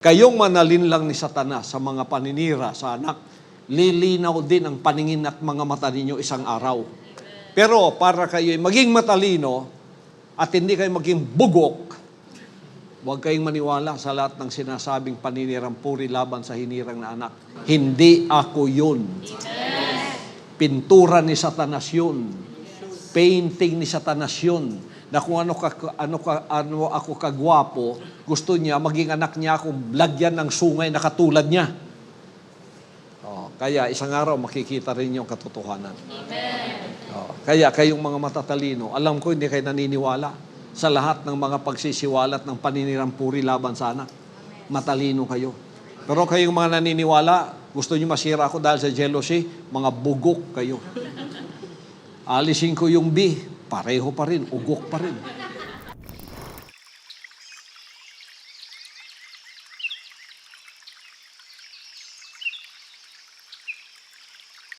Kayong manalinlang ni Satanas sa mga paninira sa anak, lilinaw din ang paningin at mga mata ninyo isang araw. Pero para kayo maging matalino at hindi kayo maging bugok, huwag kayong maniwala sa lahat ng sinasabing paninirang puri laban sa hinirang na anak. Hindi ako yun. Pintura ni Satanas yun. Painting ni Satanas yun. Na kung ano ako kagwapo, gusto niya, maging anak niya akong lagyan ng sungay na katulad niya. Kaya isang araw makikita rin yung katotohanan. Kaya kayong mga matatalino, alam ko hindi kayo naniniwala sa lahat ng mga pagsisiwalat ng paninirang puri laban sa anak. Matalino kayo. Pero kayong mga naniniwala, gusto niyo masira ako dahil sa jealousy, mga bugok kayo. Alisin ko yung B, pareho pa rin, ugok pa rin.